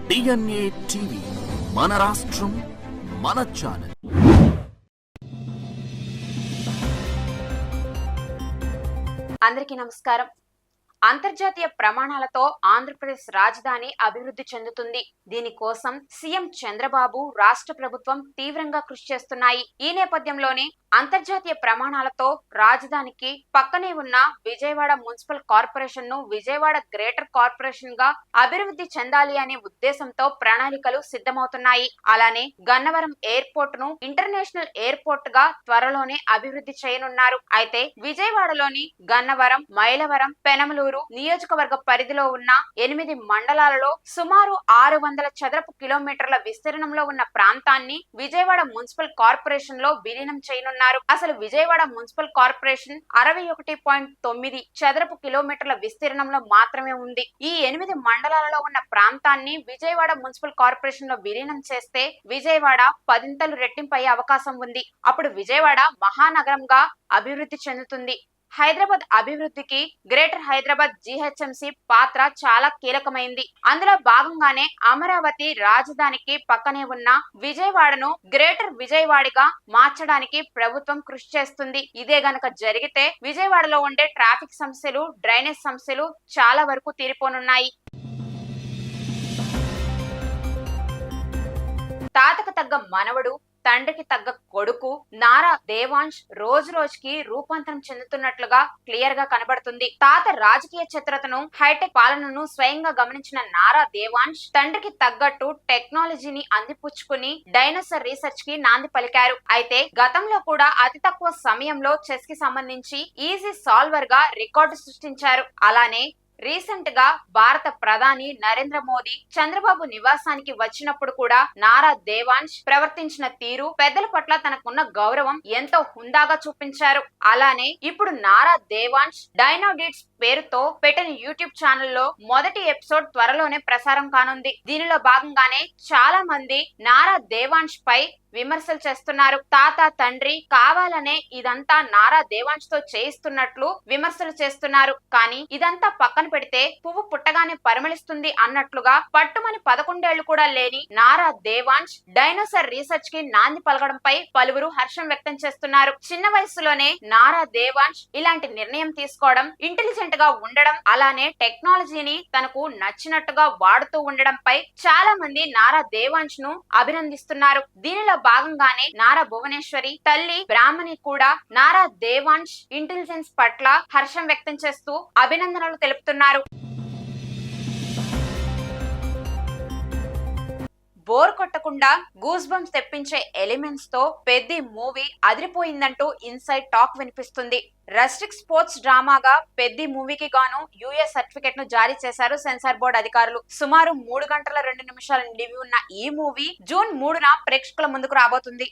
DNA TV మన రాష్ట్రం మన ఛానల్. అందరికీ నమస్కారం. అంతర్జాతీయ ప్రమాణాలతో ఆంధ్రప్రదేశ్ రాజధాని అభివృద్ధి చెందుతుంది. దీనికోసం సీఎం చంద్రబాబు, రాష్ట్ర ప్రభుత్వం తీవ్రంగా కృషి చేస్తున్నాయి. ఈ నేపథ్యంలోనే అంతర్జాతీయ ప్రమాణాలతో రాజధానికి పక్కనే ఉన్న విజయవాడ మున్సిపల్ కార్పొరేషన్ ను విజయవాడ గ్రేటర్ కార్పొరేషన్ గా అభివృద్ధి చెందాలి అనే ఉద్దేశంతో ప్రణాళికలు సిద్ధమవుతున్నాయి. అలానే గన్నవరం ఎయిర్పోర్ట్ ను ఇంటర్నేషనల్ ఎయిర్పోర్ట్ గా త్వరలోనే అభివృద్ధి చేయనున్నారు. అయితే విజయవాడలోని గన్నవరం, మైలవరం, పెనమలూరు నియోజకవర్గ పరిధిలో ఉన్న 8 మండలాలలో సుమారు 600 చదరపు కిలోమీటర్ల విస్తీర్ణంలో ఉన్న ప్రాంతాన్ని విజయవాడ మున్సిపల్ కార్పొరేషన్ లో విలీనం చేయనున్నారు. అసలు విజయవాడ మున్సిపల్ కార్పొరేషన్ 61.9 చదరపు కిలోమీటర్ల విస్తీర్ణంలో మాత్రమే ఉంది. ఈ 8 మండలాలలో ఉన్న ప్రాంతాన్ని విజయవాడ మున్సిపల్ కార్పొరేషన్ లో విలీనం చేస్తే విజయవాడ 10 రెట్టింపు అయ్యే అవకాశం ఉంది. అప్పుడు విజయవాడ మహానగరంగా అభివృద్ధి చెందుతుంది. హైదరాబాద్ అభివృద్ధికి గ్రేటర్ హైదరాబాద్ జీహెచ్ఎంసీ పాత్ర చాలా కీలకమైంది. అందులో భాగంగానే అమరావతి రాజధానికి పక్కనే ఉన్న విజయవాడను గ్రేటర్ విజయవాడగా మార్చడానికి ప్రభుత్వం కృషి చేస్తుంది. ఇదే గనక జరిగితే విజయవాడలో ఉండే ట్రాఫిక్ సమస్యలు, డ్రైనేజ్ సమస్యలు చాలా వరకు తీరిపోనున్నాయి. తాతకు తగ్గ మనవడు, తండ్రికి తగ్గ కొడుకు నారా దేవాంశ్ రోజు రోజుకి రూపాంతరం చెందుతున్నట్లుగా క్లియర్ గా కనబడుతుంది. తాత రాజకీయ చిత్రతను, హైటెక్ పాలనను స్వయంగా గమనించిన నారా దేవాంశ్ తండ్రికి తగ్గట్టు టెక్నాలజీని అందిపుచ్చుకుని డైనోసార్ రీసెర్చ్ కి నాంది పలికారు. అయితే గతంలో కూడా అతి తక్కువ సమయంలో చెస్ కి సంబంధించి ఈజీ సాల్వర్ గా రికార్డు సృష్టించారు. అలానే రీసెంట్ గా భారత ప్రధాని నరేంద్ర మోదీ చంద్రబాబు నివాసానికి వచ్చినప్పుడు కూడా నారా దేవాంశ్ ప్రవర్తించిన తీరు, పెద్దల పట్ల తనకున్న గౌరవం ఎంతో హుందాగా చూపించారు. అలానే ఇప్పుడు నారా దేవాంశ్ డైనోడిట్స్ పేరుతో పెట్టిన యూట్యూబ్ ఛానల్లో మొదటి ఎపిసోడ్ త్వరలోనే ప్రసారం కానుంది. దీనిలో భాగంగానే చాలా మంది నారా దేవాంశ్ పై విమర్శలు చేస్తున్నారు. తాత, తండ్రి కావాలనే ఇదంతా నారా దేవాంశ్ తో చేయిస్తున్నట్లు విమర్శలు చేస్తున్నారు. కానీ ఇదంతా పక్కన పెడితే పువ్వు పుట్టగానే పరిమళిస్తుంది అన్నట్లుగా పట్టుమని 11 ఏళ్లు కూడా లేని నారా దేవాంశ్ డైనోసార్ రీసెర్చ్ కి నాంది పలకడంపై పలువురు హర్షం వ్యక్తం చేస్తున్నారు. చిన్న వయసులోనే నారా దేవాంశ్ ఇలాంటి నిర్ణయం తీసుకోవడం, ఇంటెలిజెంట్ గా ఉండడం, అలానే టెక్నాలజీని తనకు నచ్చినట్టుగా వాడుతూ ఉండడంపై చాలా మంది నారా దేవాంశ్ ను అభినందిస్తున్నారు. దీనిలో భాగంగానే నారా భువనేశ్వరి తల్లి బ్రాహ్మణి కూడా నారా దేవాంశ్ ఇంటెలిజెన్స్ పట్ల హర్షం వ్యక్తం చేస్తూ అభినందనలు తెలుపుతున్నారు. బోర్ కొట్టకుండా గూస్ బంప్స్ తెప్పించే ఎలిమెంట్స్ తో పెద్ది మూవీ అదిరిపోయిందంటూ ఇన్సైడ్ టాక్ వినిపిస్తుంది. రస్టిక్ స్పోర్ట్స్ డ్రామాగా పెద్ది మూవీకి గాను యుఎస్ సర్టిఫికెట్ ను జారీ చేశారు సెన్సార్ బోర్డు అధికారులు. సుమారు 3 గంటల 2 నిమిషాల నిడివి ఉన్న ఈ మూవీ జూన్ 3న ప్రేక్షకుల ముందుకు రాబోతుంది.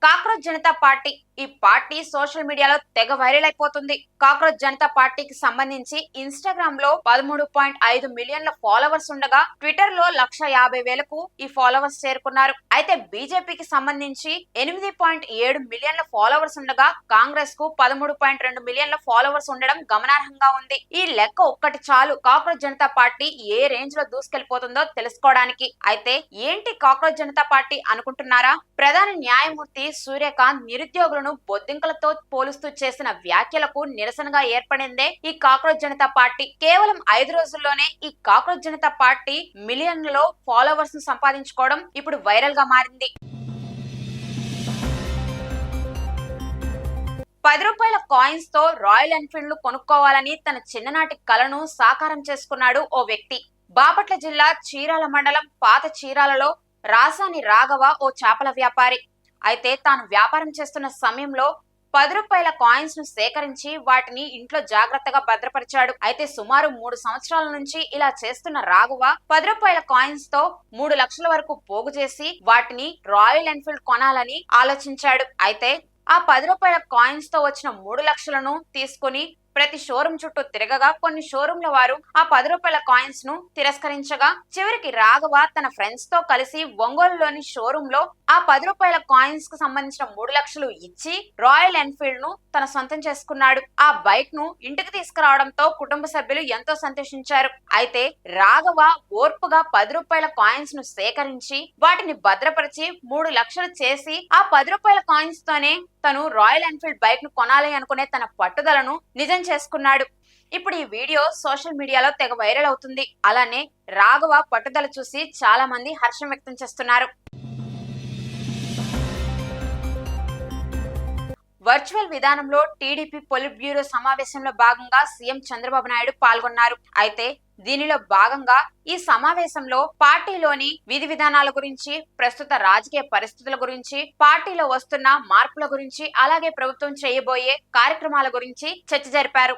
కాక్రోచ్ జనతా పార్టీ, ఈ పార్టీ సోషల్ మీడియాలో తెగ వైరల్ అయిపోతుంది. కాక్రోచ్ జనతా పార్టీకి సంబంధించి ఇన్స్టాగ్రామ్ లో 13.5 మిలియన్ల ఫాలోవర్స్ ఉండగా ట్విట్టర్ లో 150,000కు ఈ ఫాలోవర్స్ చేరుకున్నారు. అయితే బీజేపీకి సంబంధించి 8.7 మిలియన్ల ఫాలోవర్స్ ఉండగా కాంగ్రెస్ కు 13.2 మిలియన్ల ఫాలోవర్స్ ఉండడం గమనార్హంగా ఉంది. ఈ లెక్క ఒక్కటి చాలు కాక్రోచ్ జనతా పార్టీ ఏ రేంజ్ లో దూసుకెళ్లిపోతుందో తెలుసుకోవడానికి. అయితే ఏంటి కాక్రోచ్ జనతా పార్టీ అనుకుంటున్నారా? ప్రధాన న్యాయమూర్తి సూర్యకాంత్ నిరుద్యోగులను బొద్దింకలతో పోలుస్తూ చేసిన వ్యాఖ్యలకు నిరసనగా ఏర్పడిందే ఈ కాక్రోచ్ జనతా పార్టీ. కేవలం 5 రోజుల్లోనే ఈ కాక్రోచ్ జనతా పార్టీ మిలియన్లలో ఫాలోవర్స్ ను సంపాదించుకోవడం ఇప్పుడు వైరల్ గా మారింది. 10 రూపాయల కాయిన్స్ తో రాయల్ ఎన్ఫీల్డ్ కొనుక్కోవాలని తన చిన్ననాటి కలను సాకారం చేసుకున్నాడు ఓ వ్యక్తి. బాపట్ల జిల్లా చీరాల మండలం పాత చీరాలలో రాసాని రాఘవ ఓ చేపల వ్యాపారి. అయితే తాను వ్యాపారం చేస్తున్న సమయంలో 10 రూపాయల కాయిన్స్ ను సేకరించి వాటిని ఇంట్లో జాగ్రత్తగా భద్రపరిచాడు. అయితే సుమారు 3 సంవత్సరాల నుంచి ఇలా చేస్తున్న రాఘవ 10 రూపాయల కాయిన్స్ తో 3 లక్షల వరకు పోగు చేసి వాటిని రాయల్ ఎన్ఫీల్డ్ కొనాలని ఆలోచించాడు. అయితే ఆ 10 రూపాయల కాయిన్స్ తో వచ్చిన 3 లక్షలను తీసుకుని ప్రతి షోరూమ్ చుట్టూ తిరగగా కొన్ని షోరూంల వారు ఆ 10 రూపాయల కాయిన్స్ ను తిరస్కరించగా చివరికి రాఘవ తన ఫ్రెండ్స్ తో కలిసి ఒంగోలులోని షోరూమ్ లో ఆ 10 రూపాయల కాయిన్స్ కు సంబంధించిన 3 లక్షలు ఇచ్చి రాయల్ ఎన్ఫీల్డ్ ను తన సొంతం చేసుకున్నాడు. ఆ బైక్ ను ఇంటికి తీసుకురావడంతో కుటుంబ సభ్యులు ఎంతో సంతోషించారు. అయితే రాఘవ ఓర్పుగా 10 రూపాయల కాయిన్స్ ను సేకరించి వాటిని భద్రపరిచి 3 లక్షలు చేసి ఆ 10 రూపాయల కాయిన్స్ తోనే తను రాయల్ ఎన్ఫీల్డ్ బైక్ ను కొనాలి అనుకునే తన పట్టుదలను నిజం చేసుకున్నాడు. ఇప్పుడు ఈ వీడియో సోషల్ మీడియాలో తెగ వైరల్ అవుతుంది. అలానే రాఘవ పట్టుదల చూసి చాలా మంది హర్షం వ్యక్తం చేస్తున్నారు. వర్చువల్ విధానంలో టీడీపీ పొలిట్ బ్యూరో సమావేశంలో భాగంగా సీఎం చంద్రబాబు నాయుడు పాల్గొన్నారు. అయితే దీనిలో భాగంగా ఈ సమావేశంలో పార్టీలోని విధి విధానాల గురించి, ప్రస్తుత రాజకీయ పరిస్థితుల గురించి, పార్టీలో వస్తున్న మార్పుల గురించి, అలాగే ప్రభుత్వం చేయబోయే కార్యక్రమాల గురించి చర్చ జరిపారు.